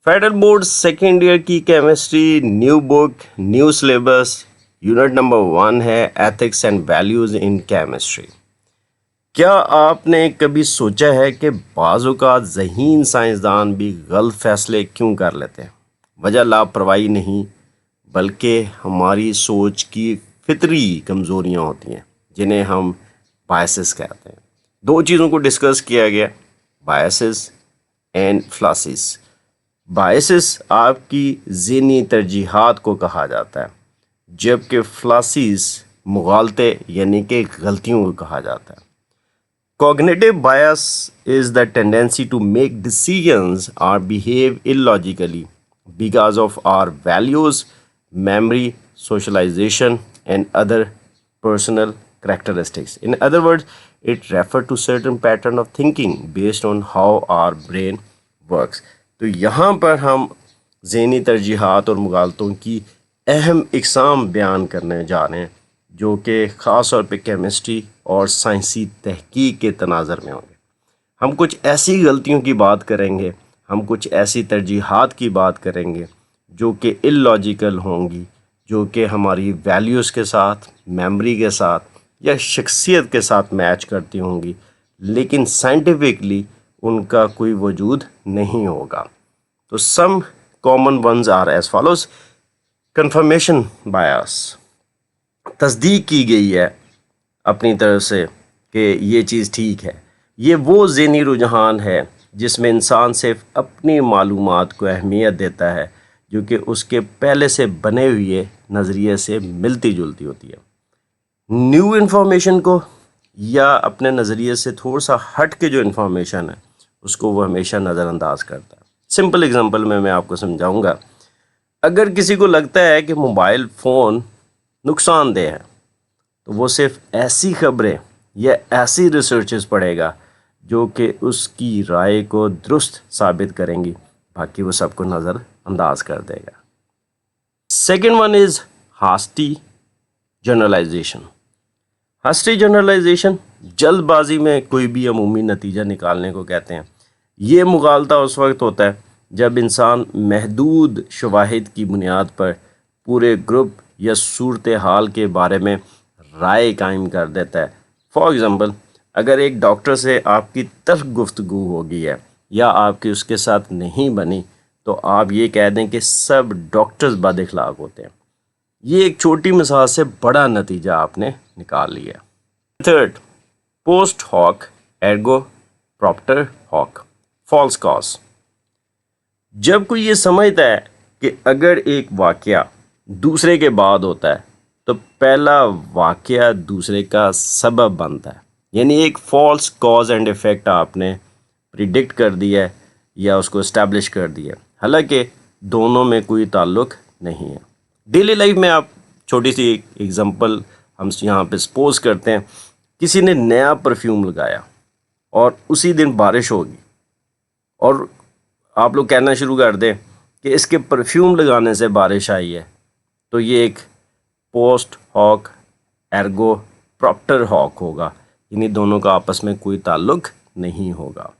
Federal board second year की chemistry, new book, new syllabus. Unit number 1 है ethics and values in chemistry. क्या आपने कभी सोचा है कि बाज़ औक़ात ज़हीन साइंसदान भी गलत फ़ैसले क्यों कर लेते हैं? वजह लापरवाही नहीं, बल्कि हमारी सोच की फितरी कमज़ोरियाँ होती हैं, जिन्हें हम बायसेस कहते हैं। दो चीज़ों को डिस्कस किया गया, बायसेस एंड फ्लासिस। बायसेस आपकी ज़हनी तरजीहात को कहा जाता है, जबकि फ्लासिस मुगालते यानी कि गलतियों को कहा जाता है। Cognitive bias is the tendency to make decisions or behave illogically because of our values, memory, socialization, and other personal characteristics. In other words, it refers to certain pattern of thinking based on how our brain works. तो यहाँ पर हम ज़हनी तरजीहात और मुगालतों की अहम इकसाम बयान करने जा रहे हैं, जो कि ख़ास तौर पे केमिस्ट्री और साइंसी तहकीक के तनाज़र में होंगे। हम कुछ ऐसी गलतियों की बात करेंगे, हम कुछ ऐसी तरजीहात की बात करेंगे जो कि इलॉजिकल होंगी, जो कि हमारी वैल्यूज़ के साथ, मेमोरी के साथ या शख्सियत के साथ मैच करती होंगी, लेकिन साइंटिफिकली उनका कोई वजूद नहीं होगा। तो some common ones are as follows. Confirmation bias, तस्दीक की गई है अपनी तरफ से कि ये चीज़ ठीक है। ये वो ज़हनी रुझान है जिसमें इंसान सिर्फ अपनी मालूमात को अहमियत देता है, जो कि उसके पहले से बने हुए नज़रिए से मिलती जुलती होती है। न्यू इन्फॉर्मेशन को या अपने नज़रिए से थोड़ा सा हट के जो इन्फॉर्मेशन है उसको वो हमेशा नज़रअंदाज करता है। सिंपल एग्जांपल में मैं आपको समझाऊंगा। अगर किसी को लगता है कि मोबाइल फ़ोन नुकसानदेह है, तो वो सिर्फ ऐसी खबरें या ऐसी रिसर्चेस पढ़ेगा जो कि उसकी राय को दुरुस्त साबित करेंगी, बाकी वो सबको नज़रअंदाज कर देगा। Second one is hasty generalisation. Hasty generalisation जल्दबाजी में कोई भी अमूमी नतीजा निकालने को कहते हैं। ये मुगालता उस वक्त होता है जब इंसान महदूद शवाहिद की बुनियाद पर पूरे ग्रुप या सूरत हाल के बारे में राय कायम कर देता है। फॉर एग्ज़ाम्पल, अगर एक डॉक्टर से आपकी तल्ख़ गुफ्तगू हो गई है या आपकी उसके साथ नहीं बनी, तो आप ये कह दें कि सब डॉक्टर्स बद अखलाक होते हैं। ये एक छोटी मिसाल से बड़ा नतीजा आपने निकाल लिया। Third, post hoc ergo propter hoc, false cause. जब कोई ये समझता है कि अगर एक वाक़या दूसरे के बाद होता है तो पहला वाक़या दूसरे का सबब बनता है, यानी एक फॉल्स कॉज एंड इफ़ेक्ट आपने प्रिडिक्ट कर दिया है या उसको इस्टेब्लिश कर दिया है, हालांकि दोनों में कोई ताल्लुक़ नहीं है। डेली लाइफ में आप छोटी सी एग्जांपल हम यहाँ पे सपोज करते हैं, किसी ने नया परफ्यूम लगाया और उसी दिन बारिश होगी और आप लोग कहना शुरू कर दें कि इसके परफ्यूम लगाने से बारिश आई है, तो ये एक post hoc ergo propter hoc होगा, इन्हीं दोनों का आपस में कोई ताल्लुक़ नहीं होगा।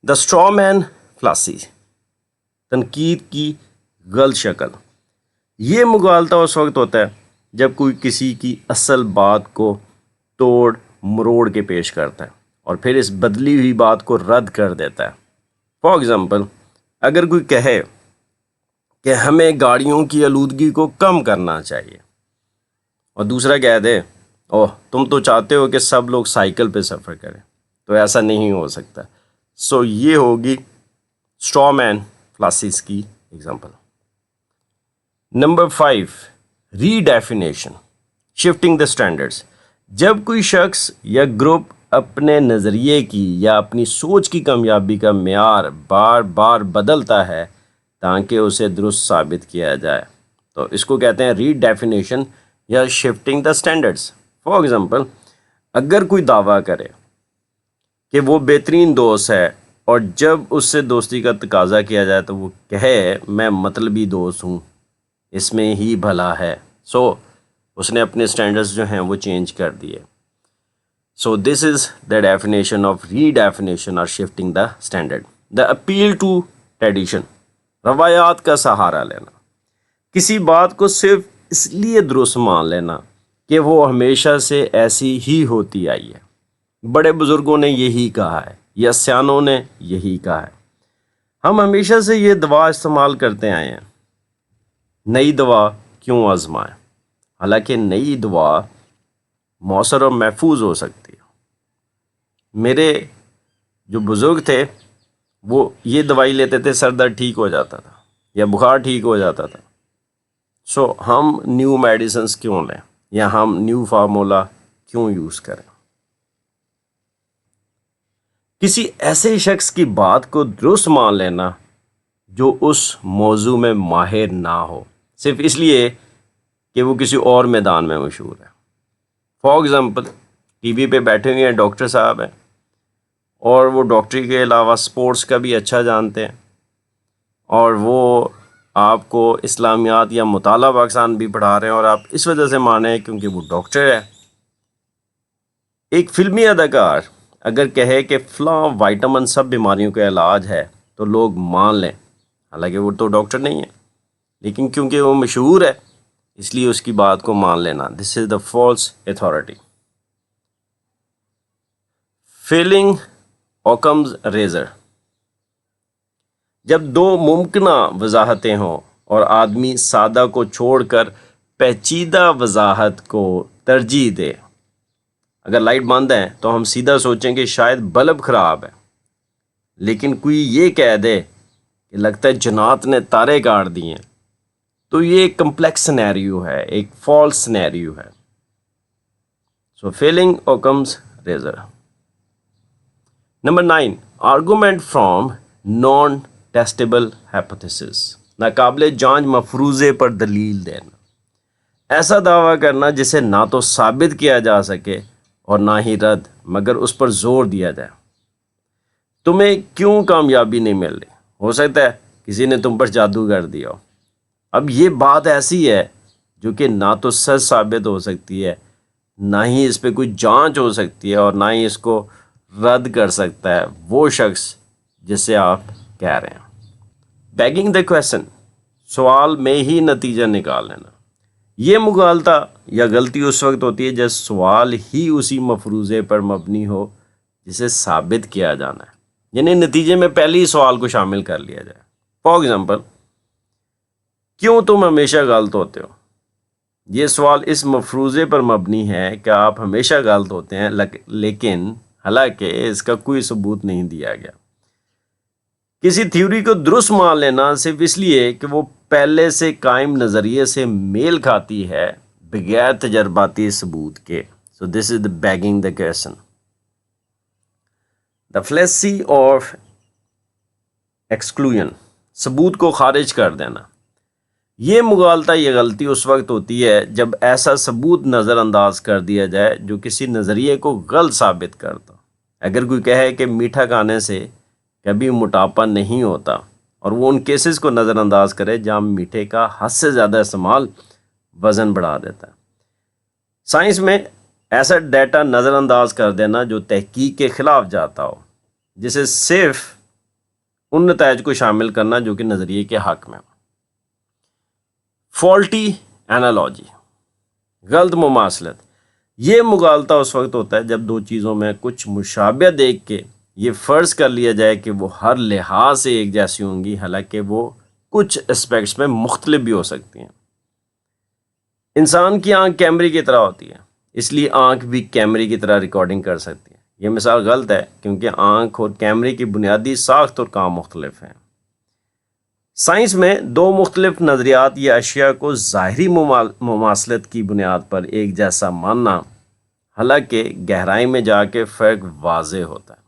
द स्ट्रॉ मैन फ्लासी, तनकीद की गलत शक्ल। ये मुगालता उस वक्त होता है जब कोई किसी की असल बात को तोड़ मरोड़ के पेश करता है और फिर इस बदली हुई बात को रद्द कर देता है। फॉर एग्ज़ाम्पल, अगर कोई कहे कि हमें गाड़ियों की आलूदगी को कम करना चाहिए और दूसरा कह दे, ओह तुम तो चाहते हो कि सब लोग साइकिल पे सफ़र करें, तो ऐसा नहीं हो सकता। सो ये होगी स्ट्रॉ मैन फ्लासिस की example. Number 5, redefinition, shifting the standards. जब कोई शख्स या ग्रुप अपने नज़रिए की या अपनी सोच की कामयाबी का मेयार बार बार बदलता है ताकि उसे दुरुस्त साबित किया जाए, तो इसको कहते हैं रीडेफिनेशन या shifting the standards. For example, अगर कोई दावा करे कि वो बेहतरीन दोस्त है और जब उससे दोस्ती का तकाजा किया जाए तो वो कहे मैं मतलबी दोस्त हूँ, इसमें ही भला है, सो उसने अपने स्टैंडर्ड्स जो हैं वो चेंज कर दिए। So this is the definition of redefinition और shifting the standard. The appeal to tradition, روایات کا سہارا لینا، کسی بات کو صرف اس لیے درست مان لینا کہ وہ ہمیشہ سے ایسی ہی ہوتی آئی ہے۔ بڑے بزرگوں نے یہی کہا ہے یا سیانوں نے یہی کہا ہے۔ ہم ہمیشہ سے یہ دعا استعمال کرتے آئے ہیں، نئی دعا کیوں آزمائیں، حالانکہ نئی دعا مؤثر اور محفوظ ہو سکتی ہے۔ میرے جو بزرگ تھے وہ یہ دوائی لیتے تھے، سر درد ٹھیک ہو جاتا تھا یا بخار ٹھیک ہو جاتا تھا۔ سو ہم نیو میڈیسنس کیوں لیں یا ہم نیو فارمولا کیوں یوز کریں؟ کسی ایسے شخص کی بات کو درست مان لینا جو اس موضوع میں ماہر نہ ہو، صرف اس لیے کہ وہ کسی اور میدان میں مشہور ہے۔ فار ایگزامپل، ٹی وی پہ بیٹھے ہوئے ہیں ڈاکٹر صاحب ہیں اور وہ ڈاکٹری کے علاوہ سپورٹس کا بھی اچھا جانتے ہیں، اور وہ آپ کو اسلامیات یا مطالعہ پاکستان بھی پڑھا رہے ہیں، اور آپ اس وجہ سے مانیں کیونکہ وہ ڈاکٹر ہے۔ ایک فلمی اداکار اگر کہے کہ فلاں وائٹامن سب بیماریوں کا علاج ہے تو لوگ مان لیں، حالانکہ وہ تو ڈاکٹر نہیں ہے، لیکن کیونکہ وہ مشہور ہے اس لیے اس کی بات کو مان لینا۔ This is the false authority. Failing Occam's razor, جب دو ممکنہ وضاحتیں ہوں اور آدمی سادہ کو چھوڑ کر پیچیدہ وضاحت کو ترجیح دے۔ اگر لائٹ بند ہے تو ہم سیدھا سوچیں کہ شاید بلب خراب ہے، لیکن کوئی یہ کہہ دے کہ لگتا ہے جنات نے تارے کاٹ دیے ہیں، تو یہ ایک کمپلیکس سینیریو ہے، ایک فالس سینیریو ہے۔ So failing Occam's razor. Number 9، argument from non testable hypothesis, ناقابل جانچ مفروضے پر دلیل دینا، ایسا دعویٰ کرنا جسے نہ تو ثابت کیا جا سکے اور نہ ہی رد، مگر اس پر زور دیا جائے۔ تمہیں کیوں کامیابی نہیں مل رہی؟ ہو سکتا ہے کسی نے تم پر جادو کر دیا ہو۔ اب یہ بات ایسی ہے جو کہ نہ تو سچ ثابت ہو سکتی ہے، نہ ہی اس پہ کوئی جانچ ہو سکتی ہے، اور نہ ہی اس کو رد کر سکتا ہے وہ شخص جس سے آپ کہہ رہے ہیں۔ بیگنگ دا کویسچن، سوال میں ہی نتیجہ نکال لینا۔ یہ مغالطہ یا غلطی اس وقت ہوتی ہے جب سوال ہی اسی مفروضے پر مبنی ہو جسے ثابت کیا جانا ہے، یعنی نتیجے میں پہلے ہی سوال کو شامل کر لیا جائے۔ فار ایگزامپل، کیوں تم ہمیشہ غلط ہوتے ہو؟ یہ سوال اس مفروضے پر مبنی ہے کہ آپ ہمیشہ غلط ہوتے ہیں، لیکن حالانکہ اس کا کوئی ثبوت نہیں دیا گیا۔ کسی تھیوری کو درست مان لینا صرف اس لیے کہ وہ پہلے سے قائم نظریے سے میل کھاتی ہے بغیر تجرباتی ثبوت کے۔ So this is the begging the question. The fallacy of exclusion, ثبوت کو خارج کر دینا۔ یہ مغالطہ یا غلطی اس وقت ہوتی ہے جب ایسا ثبوت نظر انداز کر دیا جائے جو کسی نظریے کو غلط ثابت کرتا۔ اگر کوئی کہے کہ میٹھا کھانے سے کبھی موٹاپا نہیں ہوتا، اور وہ ان کیسز کو نظر انداز کرے جہاں میٹھے کا حد سے زیادہ استعمال وزن بڑھا دیتا ہے۔ سائنس میں ایسا ڈیٹا نظر انداز کر دینا جو تحقیق کے خلاف جاتا ہو، جسے صرف ان نتائج کو شامل کرنا جو کہ نظریے کے حق میں ہو۔ فالٹی انالوجی، غلط مماثلت، یہ مغالطہ اس وقت ہوتا ہے جب دو چیزوں میں کچھ مشابہ دیکھ کے یہ فرض کر لیا جائے کہ وہ ہر لحاظ سے ایک جیسی ہوں گی، حالانکہ وہ کچھ اسپیکٹس میں مختلف بھی ہو سکتی ہیں۔ انسان کی آنکھ کیمرے کی طرح ہوتی ہے، اس لیے آنکھ بھی کیمرے کی طرح ریکارڈنگ کر سکتی ہے۔ یہ مثال غلط ہے کیونکہ آنکھ اور کیمرے کی بنیادی ساخت اور کام مختلف ہیں۔ سائنس میں دو مختلف نظریات یا اشیاء کو ظاہری مماثلت کی بنیاد پر ایک جیسا ماننا، حالانکہ گہرائی میں جا کے فرق واضح ہوتا ہے۔